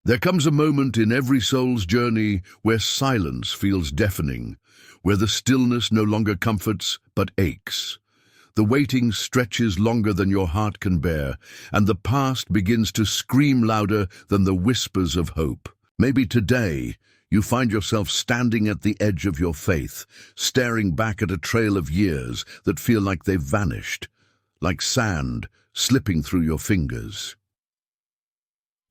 There comes a moment in every soul's journey where silence feels deafening, where the stillness no longer comforts but aches. The waiting stretches longer than your heart can bear, and the past begins to scream louder than the whispers of hope. Maybe today you find yourself standing at the edge of your faith, staring back at a trail of years that feel like they've vanished, like sand slipping through your fingers.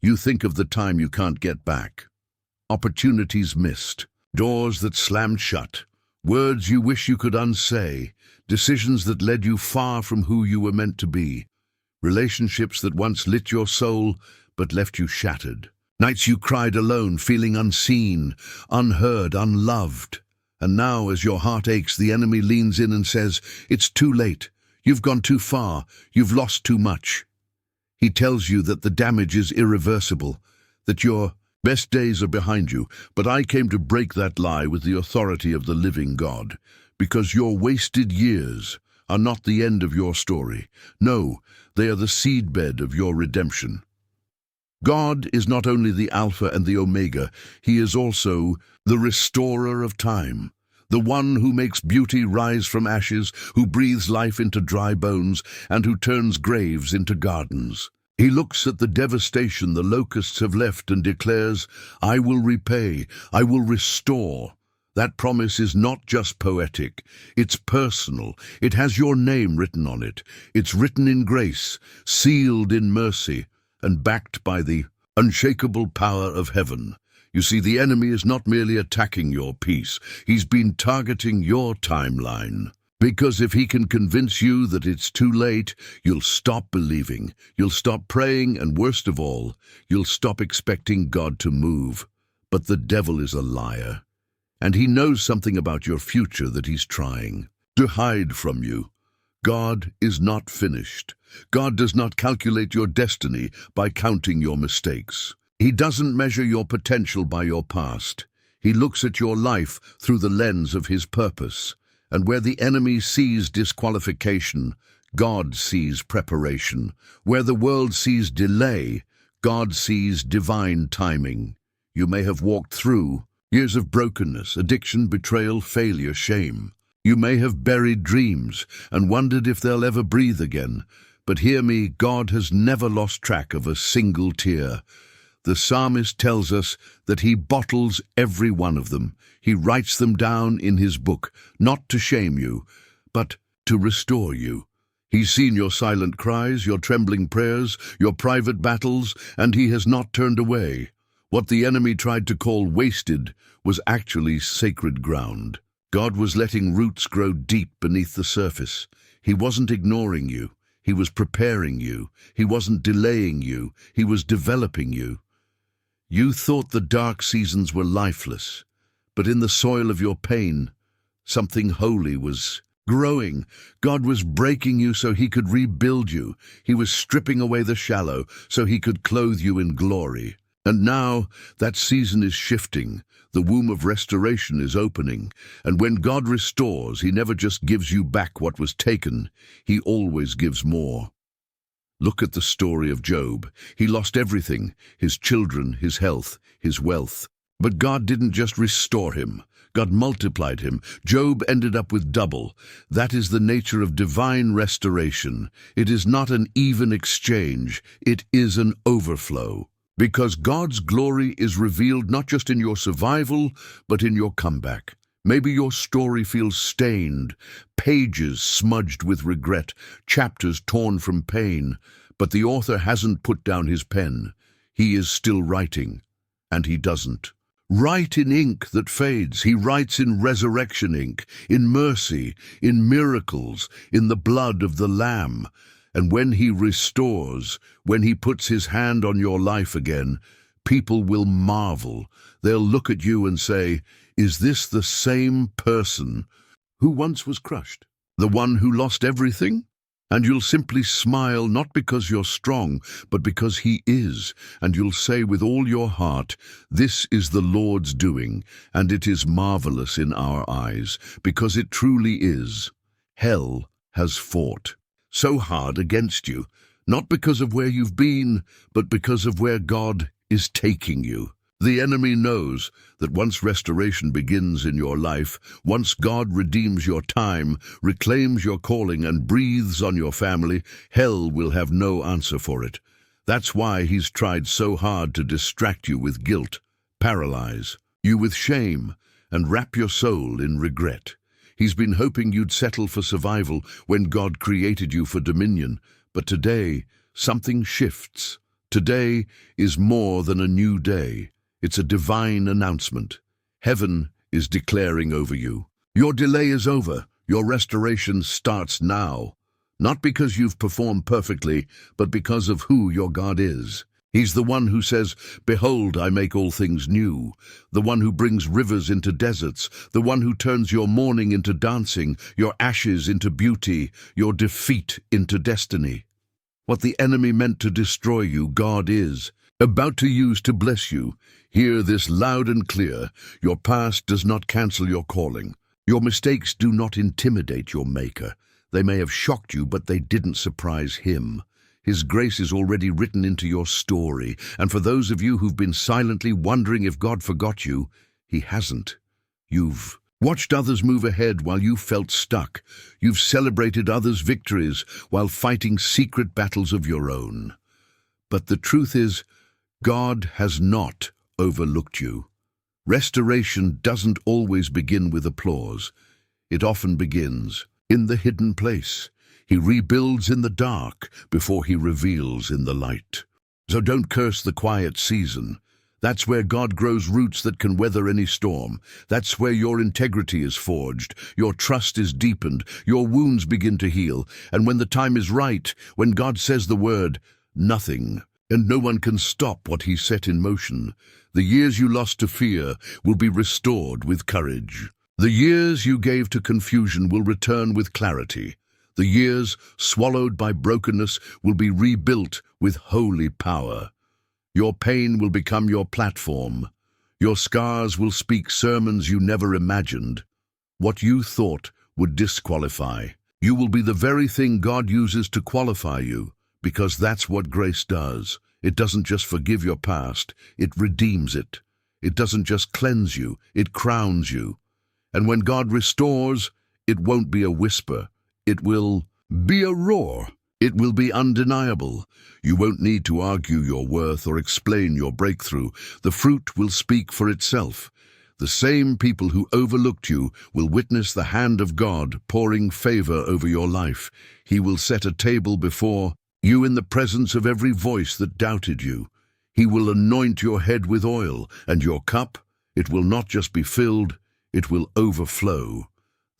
You think of the time you can't get back, opportunities missed, doors that slammed shut, words you wish you could unsay, decisions that led you far from who you were meant to be, relationships that once lit your soul but left you shattered, nights you cried alone, feeling unseen, unheard, unloved. And now, as your heart aches, the enemy leans in and says, "It's too late. You've gone too far. You've lost too much." He tells you that the damage is irreversible, that your best days are behind you. But I came to break that lie with the authority of the living God, because your wasted years are not the end of your story. No, they are the seedbed of your redemption. God is not only the Alpha and the Omega, He is also the restorer of time, the one who makes beauty rise from ashes, who breathes life into dry bones, and who turns graves into gardens. He looks at the devastation the locusts have left and declares, "I will repay, I will restore." That promise is not just poetic, it's personal. It has your name written on it. It's written in grace, sealed in mercy, and backed by the unshakable power of heaven. You see, the enemy is not merely attacking your peace, he's been targeting your timeline. Because if he can convince you that it's too late, you'll stop believing, you'll stop praying, and worst of all, you'll stop expecting God to move. But the devil is a liar, and he knows something about your future that he's trying to hide from you. God is not finished. God does not calculate your destiny by counting your mistakes. He doesn't measure your potential by your past. He looks at your life through the lens of His purpose. And where the enemy sees disqualification, God sees preparation. Where the world sees delay, God sees divine timing. You may have walked through years of brokenness, addiction, betrayal, failure, shame. You may have buried dreams and wondered if they'll ever breathe again. But hear me, God has never lost track of a single tear. The psalmist tells us that He bottles every one of them. He writes them down in His book, not to shame you, but to restore you. He's seen your silent cries, your trembling prayers, your private battles, and He has not turned away. What the enemy tried to call wasted was actually sacred ground. God was letting roots grow deep beneath the surface. He wasn't ignoring you. He was preparing you. He wasn't delaying you. He was developing you. You thought the dark seasons were lifeless, but in the soil of your pain, something holy was growing. God was breaking you so He could rebuild you. He was stripping away the shallow so He could clothe you in glory. And now that season is shifting. The womb of restoration is opening. And when God restores, He never just gives you back what was taken. He always gives more. Look at the story of Job. He lost everything, his children, his health, his wealth. But God didn't just restore him. God multiplied him. Job ended up with double. That is the nature of divine restoration. It is not an even exchange. It is an overflow. Because God's glory is revealed not just in your survival, but in your comeback. Maybe your story feels stained, pages smudged with regret, chapters torn from pain, but the author hasn't put down his pen. He is still writing, and he doesn't write in ink that fades. He writes in resurrection ink, in mercy, in miracles, in the blood of the Lamb. And when He restores, when He puts His hand on your life again, people will marvel. They'll look at you and say, "Is this the same person who once was crushed? The one who lost everything?" And you'll simply smile, not because you're strong, but because He is. And you'll say with all your heart, "This is the Lord's doing, and it is marvelous in our eyes," because it truly is. Hell has fought so hard against you, not because of where you've been, but because of where God is taking you. The enemy knows that once restoration begins in your life, once God redeems your time, reclaims your calling, and breathes on your family, hell will have no answer for it. That's why he's tried so hard to distract you with guilt, paralyze you with shame, and wrap your soul in regret. He's been hoping you'd settle for survival when God created you for dominion. But today, something shifts. Today is more than a new day. It's a divine announcement. Heaven is declaring over you. Your delay is over. Your restoration starts now. Not because you've performed perfectly, but because of who your God is. He's the one who says, "Behold, I make all things new." The one who brings rivers into deserts. The one who turns your mourning into dancing, your ashes into beauty, your defeat into destiny. What the enemy meant to destroy you, God is about to use to bless you. Hear this loud and clear. Your past does not cancel your calling. Your mistakes do not intimidate your Maker. They may have shocked you, but they didn't surprise him. His grace is already written into your story, and for those of you who've been silently wondering if God forgot you, he hasn't. You've watched others move ahead while you felt stuck. You've celebrated others' victories while fighting secret battles of your own. But the truth is, God has not overlooked you. Restoration doesn't always begin with applause. It often begins in the hidden place. He rebuilds in the dark before he reveals in the light. So don't curse the quiet season. That's where God grows roots that can weather any storm. That's where your integrity is forged, your trust is deepened, your wounds begin to heal. And when the time is right, when God says the word, nothing and no one can stop what he set in motion. The years you lost to fear will be restored with courage. The years you gave to confusion will return with clarity. The years swallowed by brokenness will be rebuilt with holy power. Your pain will become your platform. Your scars will speak sermons you never imagined. What you thought would disqualify, you will be the very thing God uses to qualify you, because that's what grace does. It doesn't just forgive your past, it redeems it. It doesn't just cleanse you, it crowns you. And when God restores, it won't be a whisper. It will be a roar. It will be undeniable. You won't need to argue your worth or explain your breakthrough. The fruit will speak for itself. The same people who overlooked you will witness the hand of God pouring favor over your life. He will set a table before you in the presence of every voice that doubted you. He will anoint your head with oil, and your cup, it will not just be filled, it will overflow.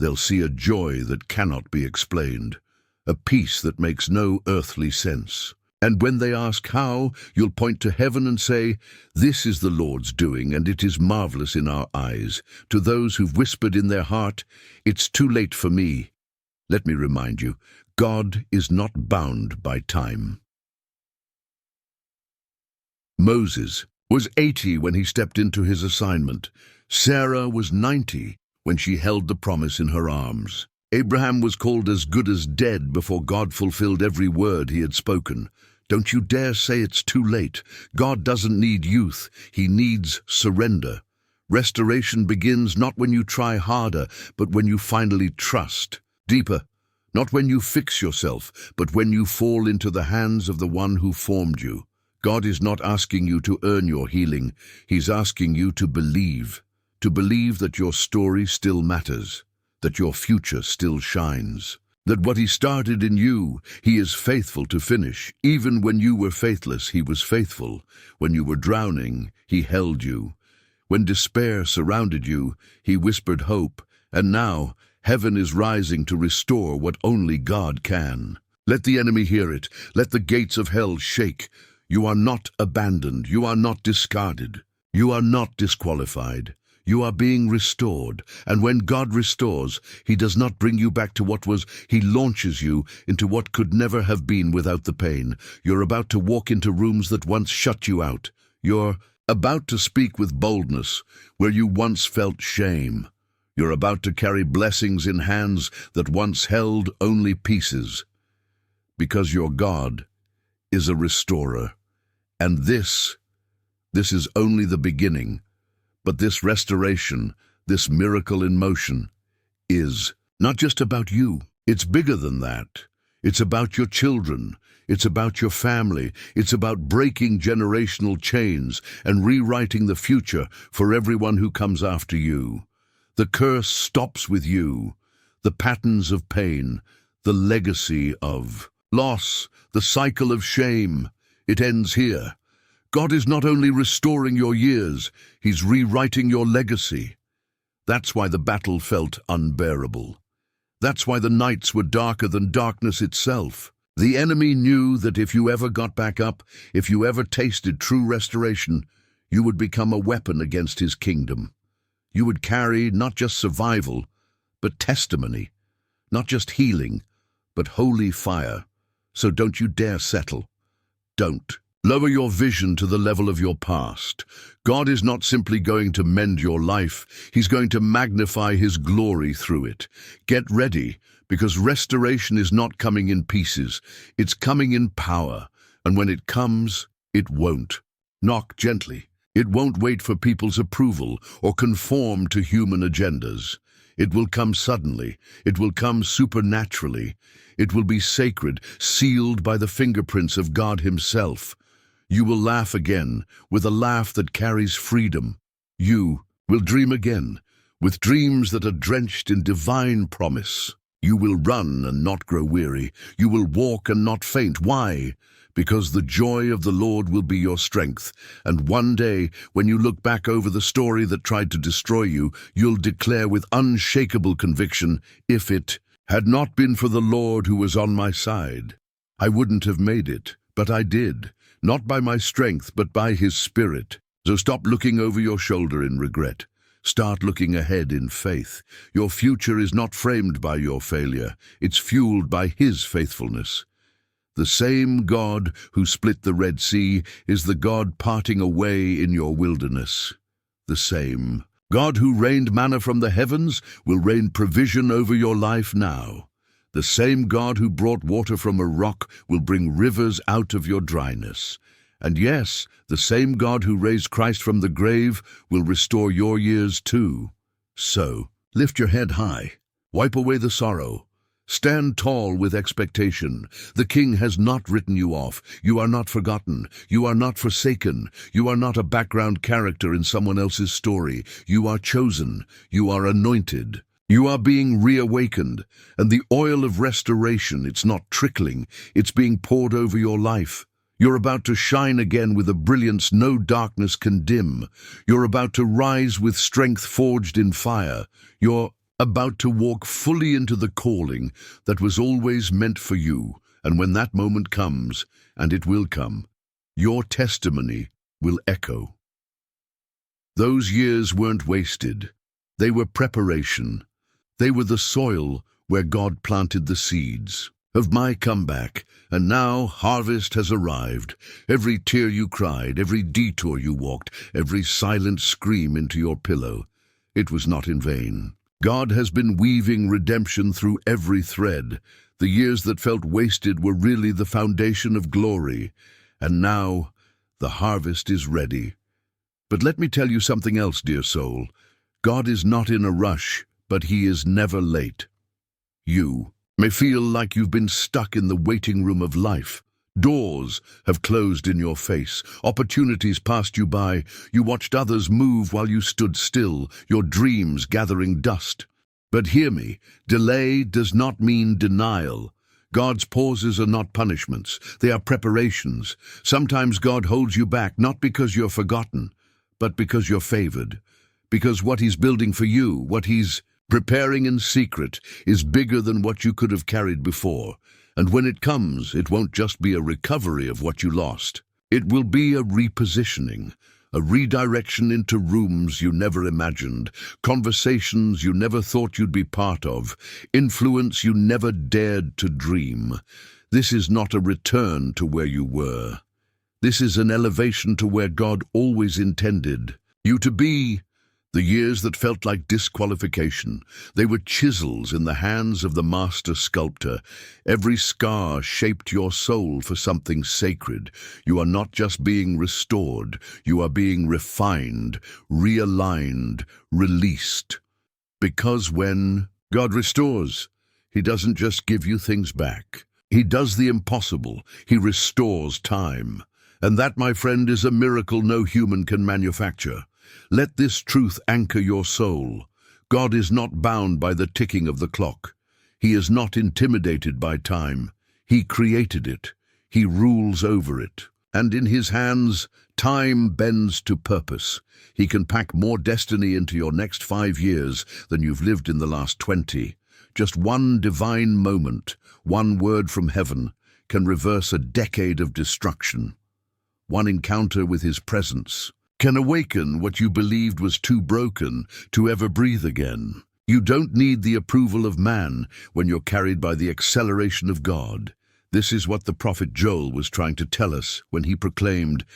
They'll see a joy that cannot be explained, a peace that makes no earthly sense. And when they ask how, you'll point to heaven and say, "This is the Lord's doing, and it is marvelous in our eyes." To those who've whispered in their heart, "It's too late for me," let me remind you, God is not bound by time. Moses was 80 when he stepped into his assignment. Sarah was 90 when she held the promise in her arms. Abraham was called as good as dead before God fulfilled every word he had spoken. Don't you dare say it's too late. God doesn't need youth, he needs surrender. Restoration begins not when you try harder, but when you finally trust. Deeper, not when you fix yourself, but when you fall into the hands of the one who formed you. God is not asking you to earn your healing, he's asking you to believe that your story still matters, that your future still shines, that what he started in you, he is faithful to finish. Even when you were faithless, he was faithful. When you were drowning, he held you. When despair surrounded you, he whispered hope. And now, heaven is rising to restore what only God can. Let the enemy hear it. Let the gates of hell shake. You are not abandoned. You are not discarded. You are not disqualified. You are being restored, and when God restores, he does not bring you back to what was, he launches you into what could never have been without the pain. You're about to walk into rooms that once shut you out. You're about to speak with boldness where you once felt shame. You're about to carry blessings in hands that once held only pieces. Because your God is a restorer, and this This is only the beginning. But this restoration, this miracle in motion, is not just about you. It's bigger than that. It's about your children. It's about your family. It's about breaking generational chains and rewriting the future for everyone who comes after you. The curse stops with you. The patterns of pain, the legacy of loss, the cycle of shame, it ends here. God is not only restoring your years, He's rewriting your legacy. That's why the battle felt unbearable. That's why the nights were darker than darkness itself. The enemy knew that if you ever got back up, if you ever tasted true restoration, you would become a weapon against his kingdom. You would carry not just survival, but testimony, not just healing, but holy fire. So don't you dare settle. Don't. Lower your vision to the level of your past. God is not simply going to mend your life, He's going to magnify His glory through it. Get ready, because restoration is not coming in pieces, it's coming in power. And when it comes, it won't knock gently. It won't wait for people's approval or conform to human agendas. It will come suddenly. It will come supernaturally. It will be sacred, sealed by the fingerprints of God Himself. You will laugh again, with a laugh that carries freedom. You will dream again, with dreams that are drenched in divine promise. You will run and not grow weary. You will walk and not faint. Why? Because the joy of the Lord will be your strength. And one day, when you look back over the story that tried to destroy you, you'll declare with unshakable conviction, if it had not been for the Lord who was on my side, I wouldn't have made it, but I did. Not by my strength, but by His Spirit. So stop looking over your shoulder in regret. Start looking ahead in faith. Your future is not framed by your failure. It's fueled by His faithfulness. The same God who split the Red Sea is the God parting a way in your wilderness. The same God who rained manna from the heavens will rain provision over your life now. The same God who brought water from a rock will bring rivers out of your dryness. And yes, the same God who raised Christ from the grave will restore your years too. So, lift your head high, wipe away the sorrow, stand tall with expectation. The King has not written you off. You are not forgotten. You are not forsaken. You are not a background character in someone else's story. You are chosen. You are anointed. You are being reawakened, and the oil of restoration, it's not trickling, it's being poured over your life. You're about to shine again with a brilliance no darkness can dim. You're about to rise with strength forged in fire. You're about to walk fully into the calling that was always meant for you. And when that moment comes, and it will come, your testimony will echo. Those years weren't wasted. They were preparation. They were the soil where God planted the seeds of my comeback, and now harvest has arrived. Every tear you cried, every detour you walked, every silent scream into your pillow, it was not in vain. God has been weaving redemption through every thread. The years that felt wasted were really the foundation of glory, and now the harvest is ready. But let me tell you something else, dear soul. God is not in a rush, but He is never late. You may feel like you've been stuck in the waiting room of life. Doors have closed in your face. Opportunities passed you by. You watched others move while you stood still, your dreams gathering dust. But hear me, delay does not mean denial. God's pauses are not punishments. They are preparations. Sometimes God holds you back, not because you're forgotten, but because you're favored. Because what He's building for you, what He's preparing in secret, is bigger than what you could have carried before. And when it comes, it won't just be a recovery of what you lost. It will be a repositioning, a redirection into rooms you never imagined, conversations you never thought you'd be part of, influence you never dared to dream. This is not a return to where you were. This is an elevation to where God always intended you to be. The years that felt like disqualification, they were chisels in the hands of the master sculptor. Every scar shaped your soul for something sacred. You are not just being restored, you are being refined, realigned, released. Because when God restores, He doesn't just give you things back. He does the impossible. He restores time. And that, my friend, is a miracle no human can manufacture. Let this truth anchor your soul. God is not bound by the ticking of the clock. He is not intimidated by time. He created it. He rules over it. And in His hands, time bends to purpose. He can pack more destiny into your next 5 years than you've lived in the last 20. Just one divine moment, one word from heaven, can reverse a decade of destruction. One encounter with His presence can awaken what you believed was too broken to ever breathe again. You don't need the approval of man when you're carried by the acceleration of God. This is what the prophet Joel was trying to tell us when he proclaimed,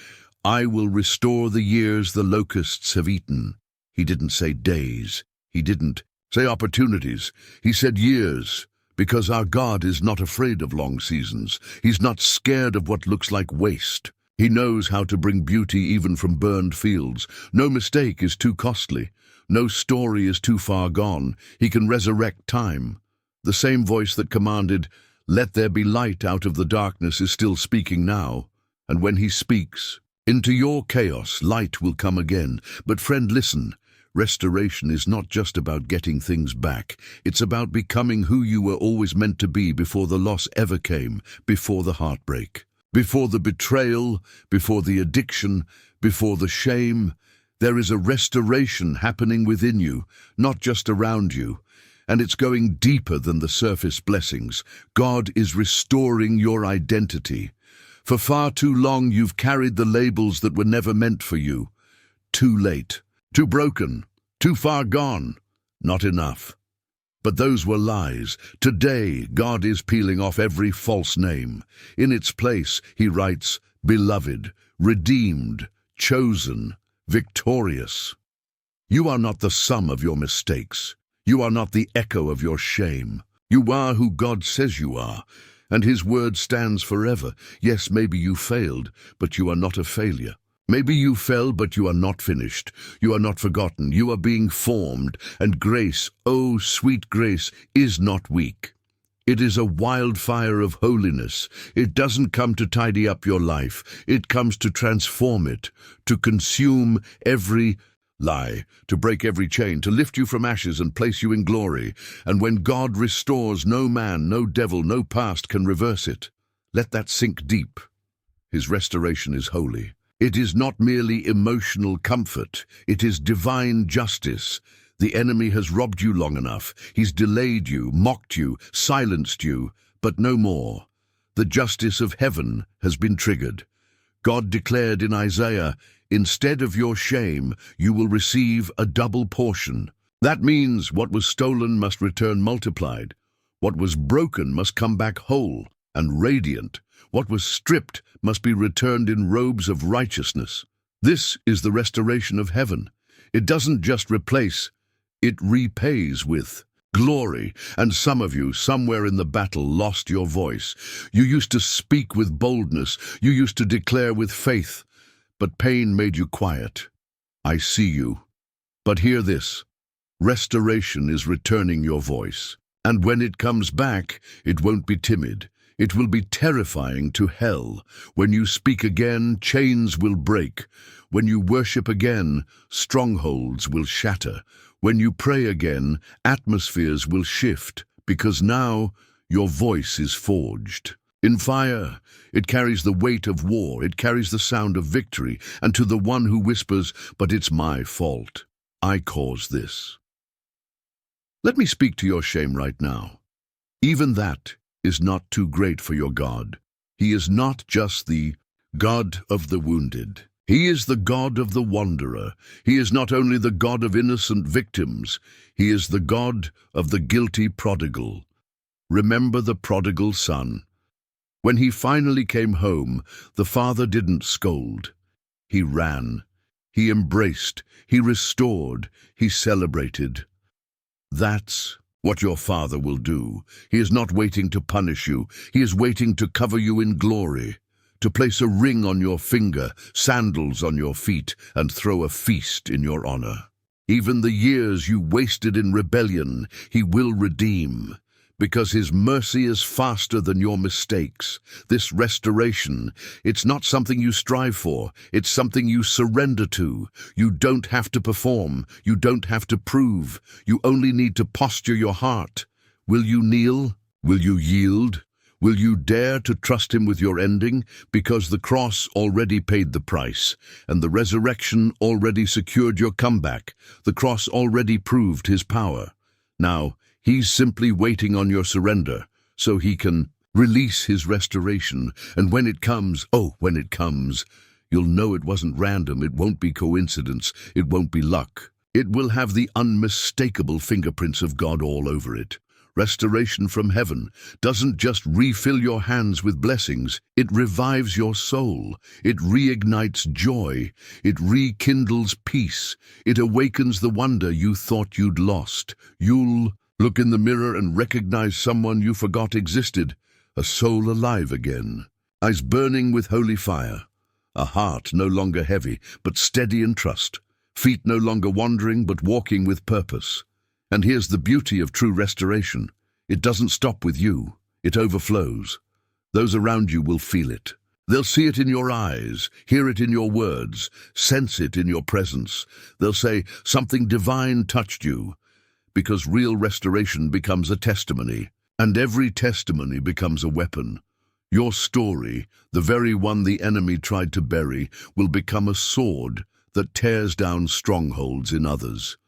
"I will restore the years the locusts have eaten." He didn't say days. He didn't say opportunities. He said years, because our God is not afraid of long seasons. He's not scared of what looks like waste. He knows how to bring beauty even from burned fields. No mistake is too costly. No story is too far gone. He can resurrect time. The same voice that commanded, "Let there be light out of the darkness," is still speaking now. And when He speaks, into your chaos, light will come again. But friend, listen. Restoration is not just about getting things back. It's about becoming who you were always meant to be before the loss ever came, before the heartbreak. Before the betrayal, before the addiction, before the shame, there is a restoration happening within you, not just around you. And it's going deeper than the surface blessings. God is restoring your identity. For far too long you've carried the labels that were never meant for you. Too late, too broken, too far gone, not enough. But those were lies. Today, God is peeling off every false name. In its place, He writes, beloved, redeemed, chosen, victorious. You are not the sum of your mistakes. You are not the echo of your shame. You are who God says you are, and His word stands forever. Yes, maybe you failed, but you are not a failure. Maybe you fell, but you are not finished. You are not forgotten. You are being formed. And grace, oh sweet grace, is not weak. It is a wildfire of holiness. It doesn't come to tidy up your life. It comes to transform it, to consume every lie, to break every chain, to lift you from ashes and place you in glory. And when God restores, no man, no devil, no past can reverse it. Let that sink deep. His restoration is holy. It is not merely emotional comfort, it is divine justice. The enemy has robbed you long enough. He's delayed you, mocked you, silenced you, but no more. The justice of heaven has been triggered. God declared in Isaiah, "Instead of your shame, you will receive a double portion." That means what was stolen must return multiplied. What was broken must come back whole and radiant. What was stripped must be returned in robes of righteousness. This is the restoration of heaven. It doesn't just replace, it repays with glory. And some of you, somewhere in the battle, lost your voice. You used to speak with boldness. You used to declare with faith. But pain made you quiet. I see you. But hear this. Restoration is returning your voice. And when it comes back, it won't be timid. It will be terrifying to hell. When you speak again, chains will break. When you worship again, strongholds will shatter. When you pray again, atmospheres will shift, because now your voice is forged. In fire, it carries the weight of war, it carries the sound of victory, and to the one who whispers, "But it's my fault. I caused this." Let me speak to your shame right now. Even that is not too great for your God. He is not just the God of the wounded. He is the God of the wanderer. He is not only the God of innocent victims, He is the God of the guilty prodigal. Remember the prodigal son. When he finally came home, the father didn't scold. He ran. He embraced, he restored, he celebrated. That's what your Father will do. He is not waiting to punish you. He is waiting to cover you in glory, to place a ring on your finger, sandals on your feet, and throw a feast in your honor. Even the years you wasted in rebellion, he will redeem, because his mercy is faster than your mistakes. This restoration, it's not something you strive for, it's something you surrender to. You don't have to perform, you don't have to prove, you only need to posture your heart. Will you kneel? Will you yield? Will you dare to trust him with your ending? Because the cross already paid the price, and the resurrection already secured your comeback. The cross already proved his power. Now, he's simply waiting on your surrender, so he can release his restoration. And when it comes, when it comes, you'll know it wasn't random, it won't be coincidence, it won't be luck. It will have the unmistakable fingerprints of God all over it. Restoration from heaven doesn't just refill your hands with blessings, it revives your soul, it reignites joy, it rekindles peace, it awakens the wonder you thought you'd lost. You'll look in the mirror and recognize someone you forgot existed, a soul alive again, eyes burning with holy fire, a heart no longer heavy but steady in trust, feet no longer wandering but walking with purpose. And here's the beauty of true restoration. It doesn't stop with you. It overflows. Those around you will feel it. They'll see it in your eyes, hear it in your words, sense it in your presence. They'll say, something divine touched you. Because real restoration becomes a testimony, and every testimony becomes a weapon. Your story, the very one the enemy tried to bury, will become a sword that tears down strongholds in others.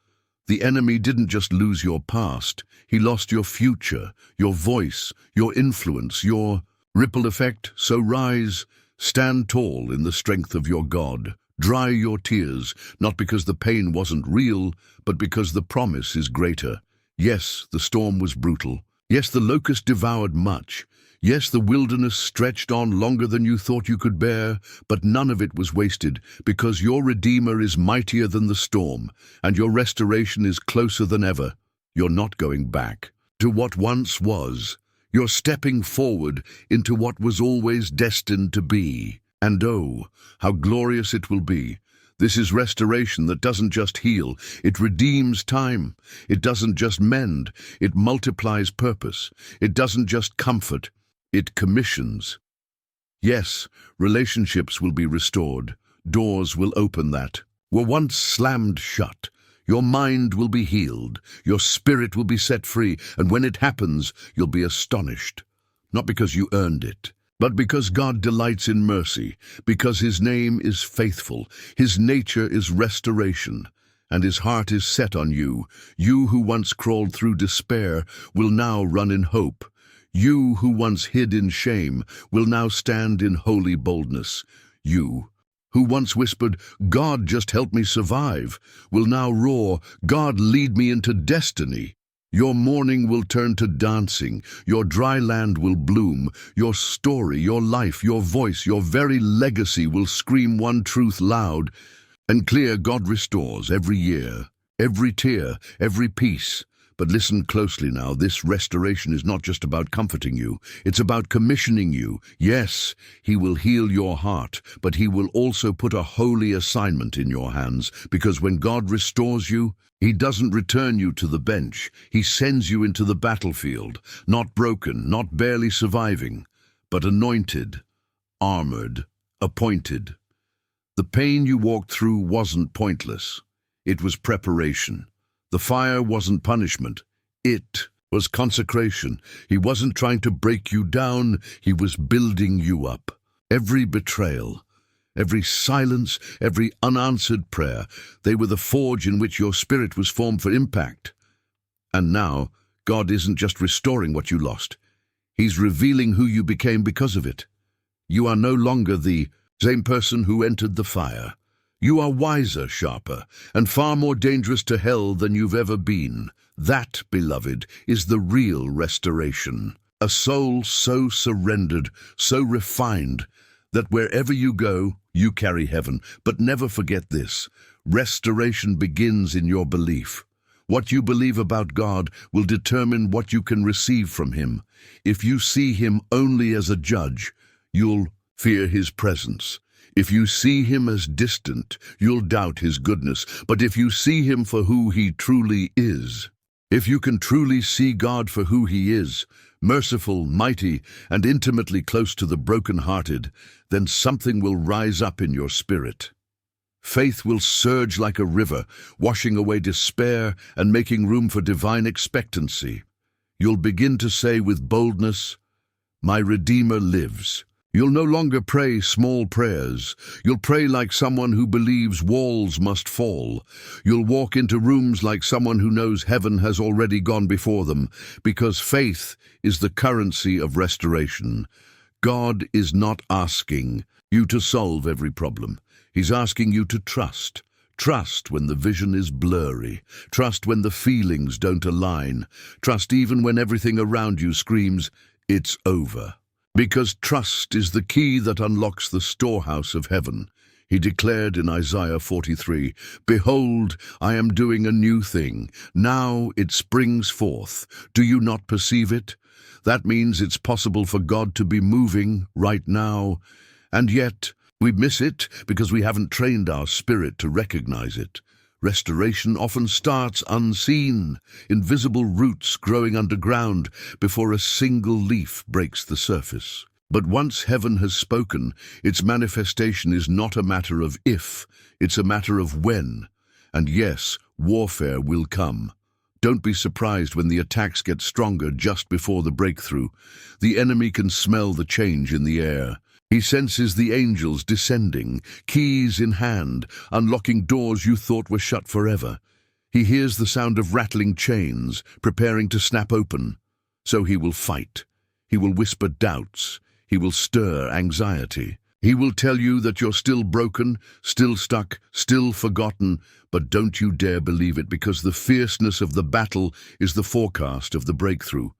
The enemy didn't just lose your past, he lost your future, your voice, your influence, your ripple effect. So rise, stand tall in the strength of your God. Dry your tears, not because the pain wasn't real, but because the promise is greater. Yes, the storm was brutal. Yes, the locust devoured much. Yes, the wilderness stretched on longer than you thought you could bear, but none of it was wasted, because your Redeemer is mightier than the storm, and your restoration is closer than ever. You're not going back to what once was. You're stepping forward into what was always destined to be. And oh, how glorious it will be. This is restoration that doesn't just heal, it redeems time. It doesn't just mend, it multiplies purpose. It doesn't just comfort, it commissions. Yes, relationships will be restored. Doors will open that were once slammed shut. Your mind will be healed. Your spirit will be set free. And when it happens, you'll be astonished. Not because you earned it, but because God delights in mercy, because his name is faithful, his nature is restoration, and his heart is set on you. You who once crawled through despair will now run in hope. You who once hid in shame will now stand in holy boldness. You who once whispered, God just help me survive, will now roar, God lead me into destiny. Your mourning will turn to dancing, your dry land will bloom, your story, your life, your voice, your very legacy will scream one truth loud and clear. God restores every year, every tear, every peace. But listen closely now, this restoration is not just about comforting you, it's about commissioning you. Yes, he will heal your heart, but he will also put a holy assignment in your hands, because when God restores you, he doesn't return you to the bench. He sends you into the battlefield, not broken, not barely surviving, but anointed, armored, appointed. The pain you walked through wasn't pointless. It was preparation. The fire wasn't punishment. It was consecration. He wasn't trying to break you down. He was building you up. Every betrayal, every silence, every unanswered prayer, they were the forge in which your spirit was formed for impact. And now, God isn't just restoring what you lost. He's revealing who you became because of it. You are no longer the same person who entered the fire. You are wiser, sharper, and far more dangerous to hell than you've ever been. That, beloved, is the real restoration. A soul so surrendered, so refined, that wherever you go, you carry heaven. But never forget this: restoration begins in your belief. What you believe about God will determine what you can receive from Him. If you see Him only as a judge, you'll fear His presence. If you see Him as distant, you'll doubt His goodness. But if you see Him for who He truly is, if you can truly see God for who He is, merciful, mighty, and intimately close to the broken-hearted, then something will rise up in your spirit. Faith will surge like a river, washing away despair and making room for divine expectancy. You'll begin to say with boldness, "My Redeemer lives." You'll no longer pray small prayers. You'll pray like someone who believes walls must fall. You'll walk into rooms like someone who knows heaven has already gone before them, because faith is the currency of restoration. God is not asking you to solve every problem. He's asking you to trust. Trust when the vision is blurry. Trust when the feelings don't align. Trust even when everything around you screams, "It's over." Because trust is the key that unlocks the storehouse of heaven. He declared in Isaiah 43, "Behold, I am doing a new thing. Now it springs forth. Do you not perceive it?" That means it's possible for God to be moving right now, and yet we miss it because we haven't trained our spirit to recognize it. Restoration often starts unseen, invisible roots growing underground before a single leaf breaks the surface. But once heaven has spoken, its manifestation is not a matter of if, it's a matter of when. And yes, warfare will come. Don't be surprised when the attacks get stronger just before the breakthrough. The enemy can smell the change in the air. He senses the angels descending, keys in hand, unlocking doors you thought were shut forever. He hears the sound of rattling chains, preparing to snap open. So he will fight. He will whisper doubts. He will stir anxiety. He will tell you that you're still broken, still stuck, still forgotten, but don't you dare believe it, because the fierceness of the battle is the forecast of the breakthrough.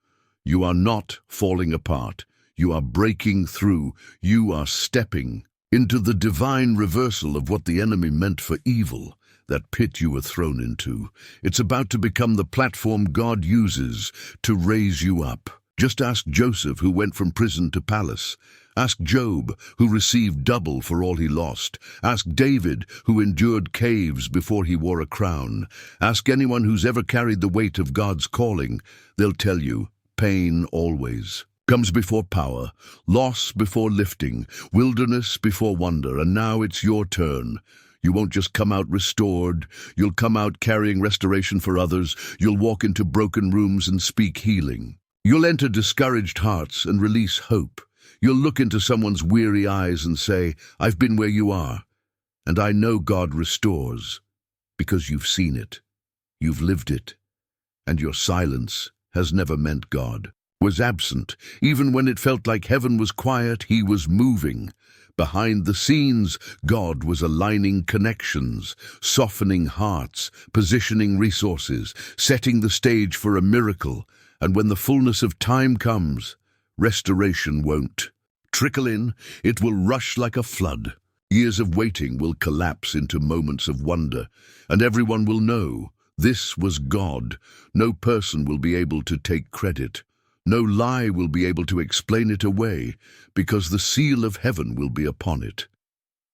You are not falling apart. You are breaking through. You are stepping into the divine reversal of what the enemy meant for evil, that pit you were thrown into. It's about to become the platform God uses to raise you up. Just ask Joseph, who went from prison to palace. Ask Job, who received double for all he lost. Ask David, who endured caves before he wore a crown. Ask anyone who's ever carried the weight of God's calling. They'll tell you, pain always comes before power, loss before lifting, wilderness before wonder, and now it's your turn. You won't just come out restored, you'll come out carrying restoration for others. You'll walk into broken rooms and speak healing. You'll enter discouraged hearts and release hope. You'll look into someone's weary eyes and say, "I've been where you are, and I know God restores," because you've seen it, you've lived it, and your silence has never meant God was absent. Even when it felt like heaven was quiet, He was moving. Behind the scenes, God was aligning connections, softening hearts, positioning resources, setting the stage for a miracle. And when the fullness of time comes, restoration won't trickle in, it will rush like a flood. Years of waiting will collapse into moments of wonder, and everyone will know this was God. No person will be able to take credit. No lie will be able to explain it away, because the seal of heaven will be upon it.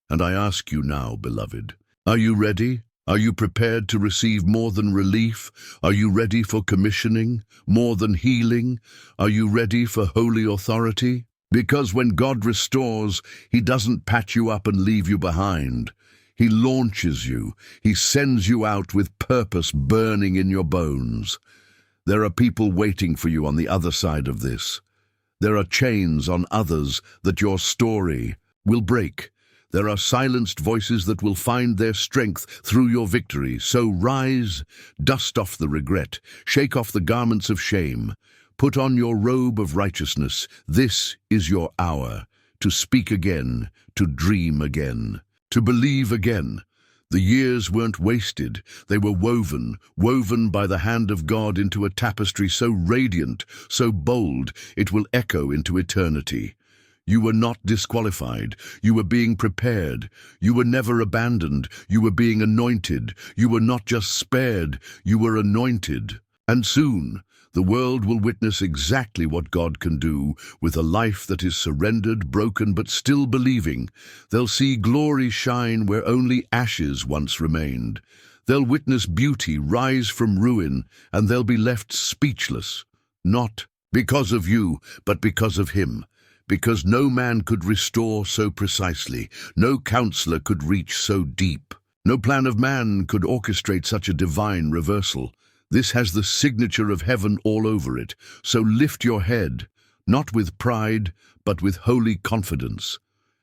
And I ask you now, beloved, are you ready? Are you prepared to receive more than relief? Are you ready for commissioning, more than healing? Are you ready for holy authority? Because when God restores, He doesn't patch you up and leave you behind. He launches you. He sends you out with purpose burning in your bones. There are people waiting for you on the other side of this. There are chains on others that your story will break. There are silenced voices that will find their strength through your victory. So rise, dust off the regret, shake off the garments of shame, put on your robe of righteousness. This is your hour to speak again, to dream again, to believe again. The years weren't wasted. They were woven by the hand of God into a tapestry so radiant, so bold, it will echo into eternity. You were not disqualified. You were being prepared. You were never abandoned. You were being anointed. You were not just spared. You were anointed. And soon, the world will witness exactly what God can do with a life that is surrendered, broken, but still believing. They'll see glory shine where only ashes once remained. They'll witness beauty rise from ruin, and they'll be left speechless. Not because of you, but because of Him. Because no man could restore so precisely. No counselor could reach so deep. No plan of man could orchestrate such a divine reversal. This has the signature of heaven all over it. So lift your head, not with pride, but with holy confidence.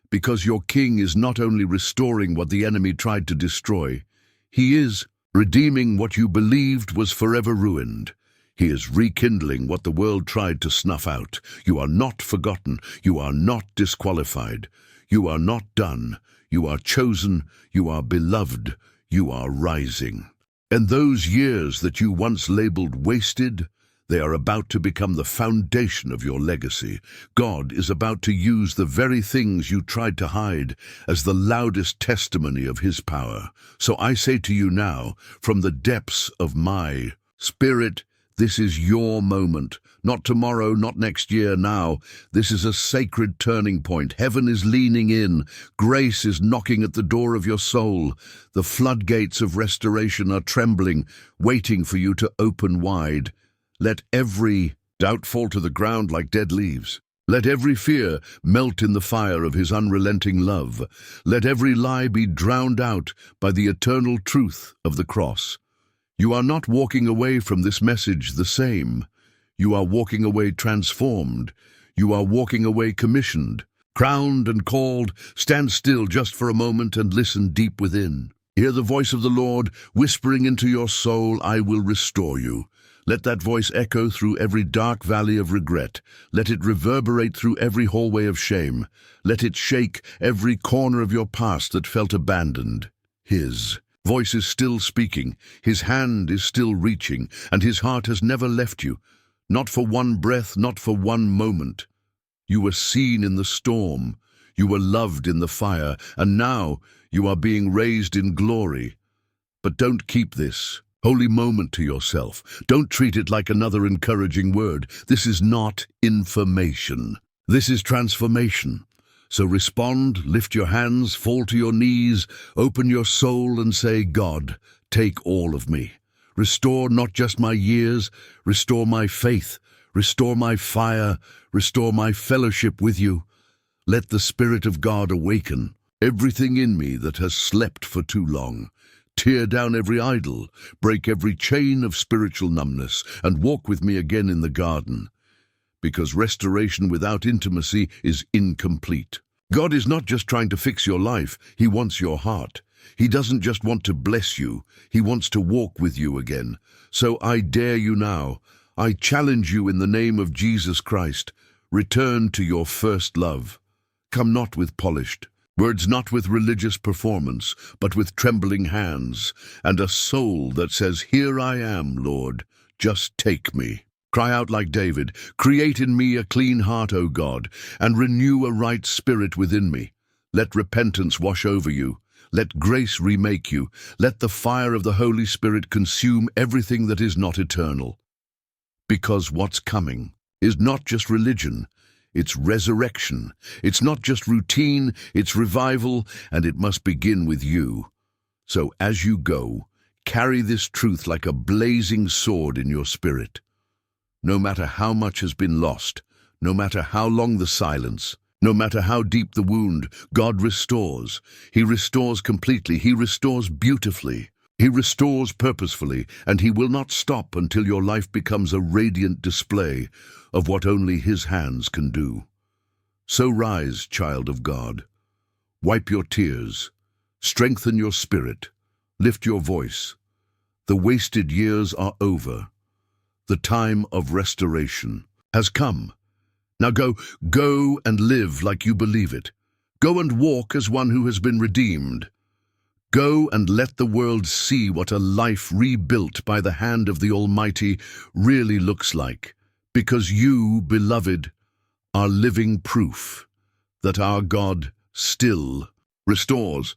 Because your King is not only restoring what the enemy tried to destroy, He is redeeming what you believed was forever ruined. He is rekindling what the world tried to snuff out. You are not forgotten. You are not disqualified. You are not done. You are chosen. You are beloved. You are rising. And those years that you once labeled wasted, they are about to become the foundation of your legacy. God is about to use the very things you tried to hide as the loudest testimony of His power. So I say to you now, from the depths of my spirit, this is your moment. Not tomorrow, not next year, now. This is a sacred turning point. Heaven is leaning in. Grace is knocking at the door of your soul. The floodgates of restoration are trembling, waiting for you to open wide. Let every doubt fall to the ground like dead leaves. Let every fear melt in the fire of His unrelenting love. Let every lie be drowned out by the eternal truth of the cross. You are not walking away from this message the same. You are walking away transformed. You are walking away commissioned, crowned and called. Stand still just for a moment and listen deep within. Hear the voice of the Lord whispering into your soul, I will restore you. Let that voice echo through every dark valley of regret. Let it reverberate through every hallway of shame. Let it shake every corner of your past that felt abandoned. His voice is still speaking, His hand is still reaching, and His heart has never left you. Not for one breath, not for one moment. You were seen in the storm, you were loved in the fire, and now you are being raised in glory. But don't keep this holy moment to yourself. Don't treat it like another encouraging word. This is not information. This is transformation. So respond, lift your hands, fall to your knees, open your soul and say, God, take all of me. Restore not just my years, restore my faith, restore my fire, restore my fellowship with you. Let the Spirit of God awaken everything in me that has slept for too long. Tear down every idol, break every chain of spiritual numbness, and walk with me again in the garden. Because restoration without intimacy is incomplete. God is not just trying to fix your life, He wants your heart. He doesn't just want to bless you, He wants to walk with you again. So I dare you now, I challenge you in the name of Jesus Christ, return to your first love. Come not with polished words, not with religious performance, but with trembling hands, and a soul that says, Here I am, Lord, just take me. Cry out like David, create in me a clean heart, O God, and renew a right spirit within me. Let repentance wash over you. Let grace remake you. Let the fire of the Holy Spirit consume everything that is not eternal. Because what's coming is not just religion, it's resurrection. It's not just routine, it's revival, and it must begin with you. So as you go, carry this truth like a blazing sword in your spirit. No matter how much has been lost, no matter how long the silence, no matter how deep the wound, God restores. He restores completely. He restores beautifully. He restores purposefully, and He will not stop until your life becomes a radiant display of what only His hands can do. So rise, child of God. Wipe your tears. Strengthen your spirit. Lift your voice. The wasted years are over. The time of restoration has come. Now go and live like you believe it. Go and walk as one who has been redeemed. Go and let the world see what a life rebuilt by the hand of the Almighty really looks like, because you, beloved, are living proof. that our God still restores.